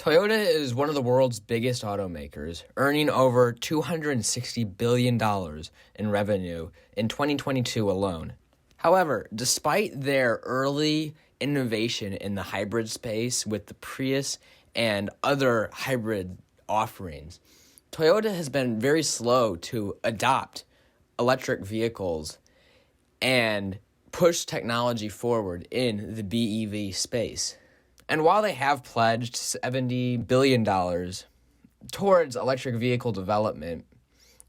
Toyota is one of the world's biggest automakers, earning over $260 billion in revenue in 2022 alone. However, despite their early innovation in the hybrid space with the Prius and other hybrid offerings, Toyota has been very slow to adopt electric vehicles and push technology forward in the BEV space. And while they have pledged $70 billion towards electric vehicle development,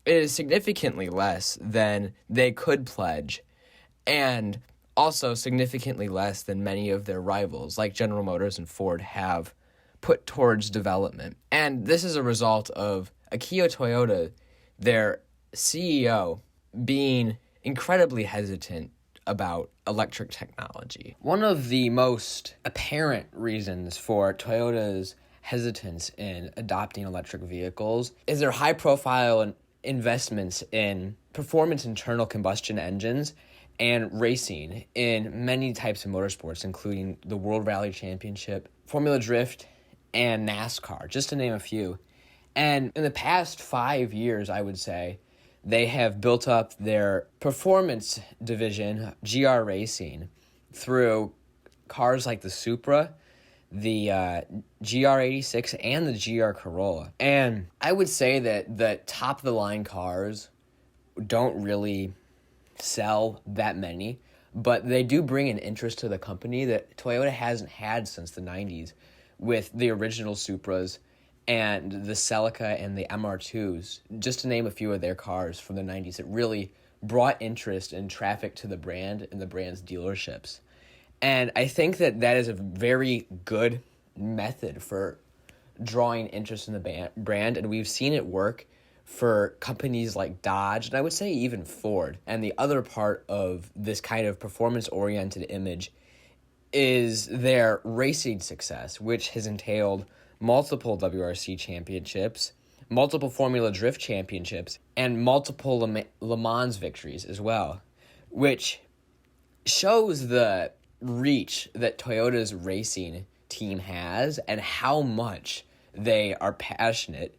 it is significantly less than they could pledge, and also significantly less than many of their rivals, like General Motors and Ford, have put towards development. And this is a result of Akio Toyoda, their CEO, being incredibly hesitant about electric technology. One of the most apparent reasons for Toyota's hesitance in adopting electric vehicles is their high-profile investments in performance internal combustion engines and racing in many types of motorsports, including the World Rally Championship, Formula Drift, and NASCAR, just to name a few. And in the past 5 years, I would say, they have built up their performance division, GR Racing, through cars like the Supra, the GR86, and the GR Corolla. And I would say that the top-of-the-line cars don't really sell that many, but they do bring an interest to the company that Toyota hasn't had since the 90s, with the original Supras and the Celica and the MR2s, just to name a few of their cars from the 90s. It really brought interest and traffic to the brand and the brand's dealerships. And I think that is a very good method for drawing interest in the brand, and we've seen it work for companies like Dodge, and I would say even Ford. And the other part of this kind of performance-oriented image is their racing success, which has entailed multiple WRC championships, multiple Formula Drift championships, and multiple Le Mans victories as well, which shows the reach that Toyota's racing team has and how much they are passionate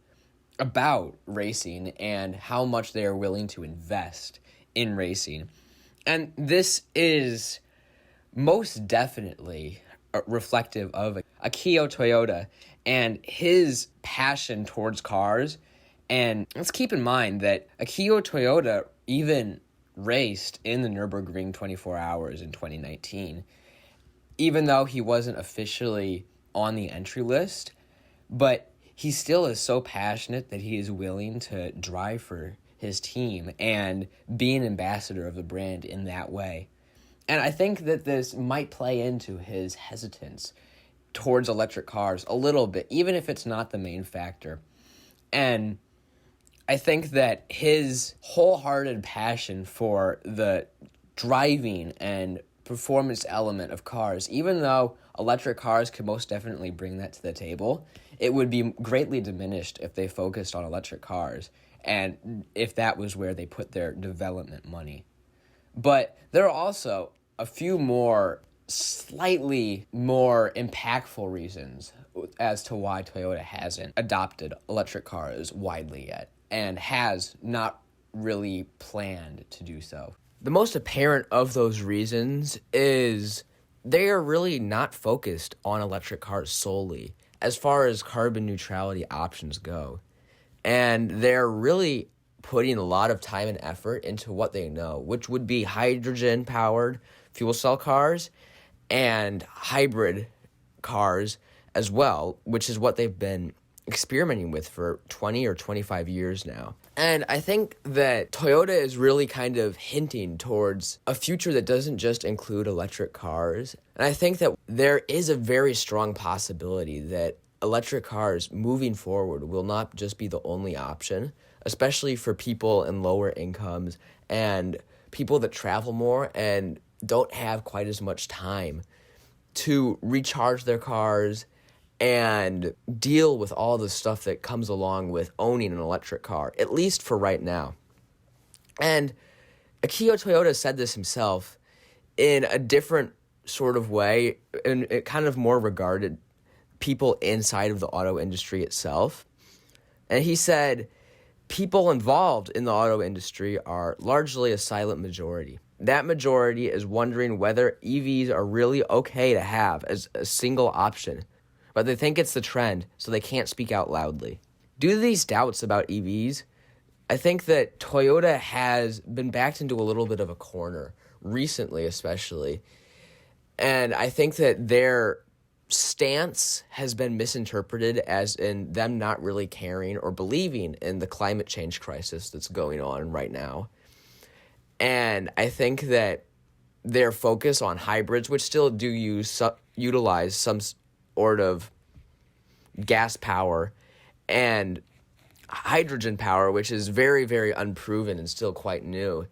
about racing and how much they are willing to invest in racing. And this is most definitely reflective of Akio Toyoda and his passion towards cars. And let's keep in mind that Akio Toyoda even raced in the Nürburgring 24 Hours in 2019, even though he wasn't officially on the entry list. But he still is so passionate that he is willing to drive for his team and be an ambassador of the brand in that way. And I think that this might play into his hesitance towards electric cars a little bit, even if it's not the main factor. And I think that his wholehearted passion for the driving and performance element of cars, even though electric cars could most definitely bring that to the table, it would be greatly diminished if they focused on electric cars and if that was where they put their development money. But there are also a few more slightly more impactful reasons as to why Toyota hasn't adopted electric cars widely yet and has not really planned to do so. The most apparent of those reasons is they are really not focused on electric cars solely as far as carbon neutrality options go. And they're really putting a lot of time and effort into what they know, which would be hydrogen-powered fuel cell cars and hybrid cars as well, which is what they've been experimenting with for 20 or 25 years now. And I think that Toyota is really kind of hinting towards a future that doesn't just include electric cars. And I think that there is a very strong possibility that electric cars moving forward will not just be the only option, especially for people in lower incomes and people that travel more and don't have quite as much time to recharge their cars and deal with all the stuff that comes along with owning an electric car, at least for right now. And Akio Toyoda said this himself in a different sort of way, and it kind of more regarded people inside of the auto industry itself. And he said, people involved in the auto industry are largely a silent majority. That majority is wondering whether EVs are really okay to have as a single option, but they think it's the trend, so they can't speak out loudly. Due to these doubts about EVs, I think that Toyota has been backed into a little bit of a corner, recently especially, and I think that their stance has been misinterpreted as in them not really caring or believing in the climate change crisis that's going on right now. And I think that their focus on hybrids, which still do utilize some sort of gas power, and hydrogen power, which is very, very unproven and still quite new,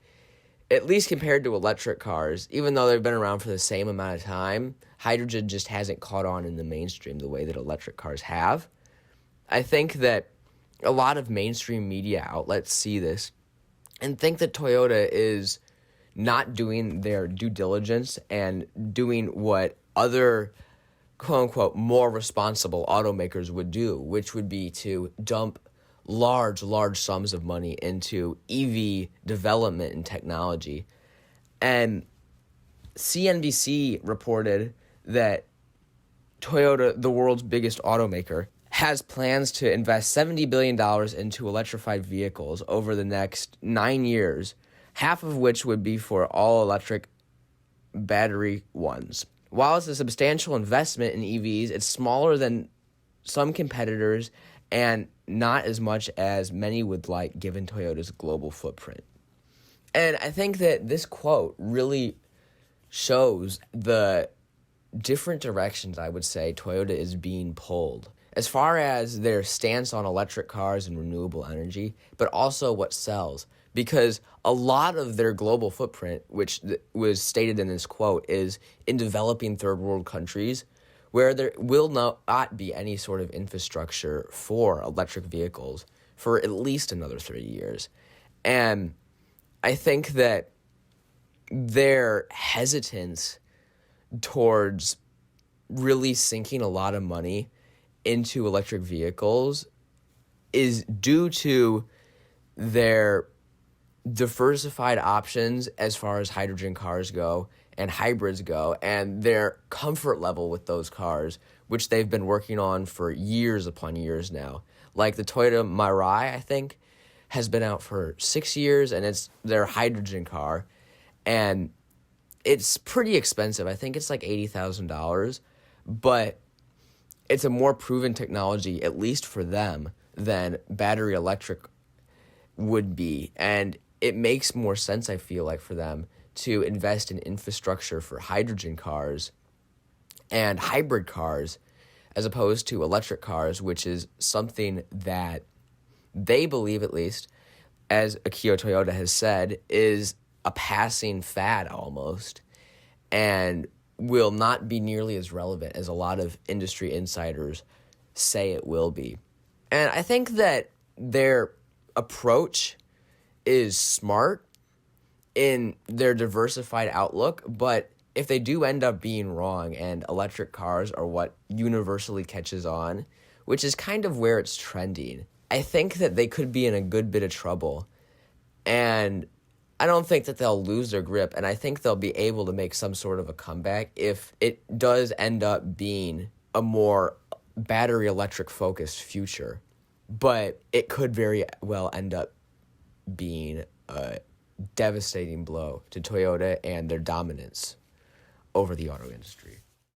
at least compared to electric cars, even though they've been around for the same amount of time, hydrogen just hasn't caught on in the mainstream the way that electric cars have. I think that a lot of mainstream media outlets see this and think that Toyota is not doing their due diligence and doing what other, quote-unquote, more responsible automakers would do, which would be to dump large sums of money into EV development and technology. And CNBC reported that Toyota, the world's biggest automaker, has plans to invest $70 billion into electrified vehicles over the next 9 years, half of which would be for all-electric battery ones. While it's a substantial investment in EVs, it's smaller than some competitors and not as much as many would like given Toyota's global footprint. And I think that this quote really shows the different directions I would say Toyota is being pulled as far as their stance on electric cars and renewable energy, but also what sells. Because a lot of their global footprint, which was stated in this quote, is in developing third world countries where there will not be any sort of infrastructure for electric vehicles for at least another 30 years. And I think that their hesitance towards really sinking a lot of money into electric vehicles is due to their diversified options as far as hydrogen cars go and hybrids go, and their comfort level with those cars, which they've been working on for years upon years now. Like the Toyota Mirai, I think, has been out for 6 years, and it's their hydrogen car, and it's pretty expensive. I think it's like $80,000, but it's a more proven technology, at least for them, than battery electric would be. And it makes more sense, I feel like, for them to invest in infrastructure for hydrogen cars and hybrid cars as opposed to electric cars, which is something that they believe, at least, as Akio Toyoda has said, is a passing fad almost, and will not be nearly as relevant as a lot of industry insiders say it will be. And I think that their approach is smart in their diversified outlook, but if they do end up being wrong and electric cars are what universally catches on, which is kind of where it's trending, I think that they could be in a good bit of trouble. And I don't think that they'll lose their grip, and I think they'll be able to make some sort of a comeback if it does end up being a more battery electric focused future. But it could very well end up being a devastating blow to Toyota and their dominance over the auto industry.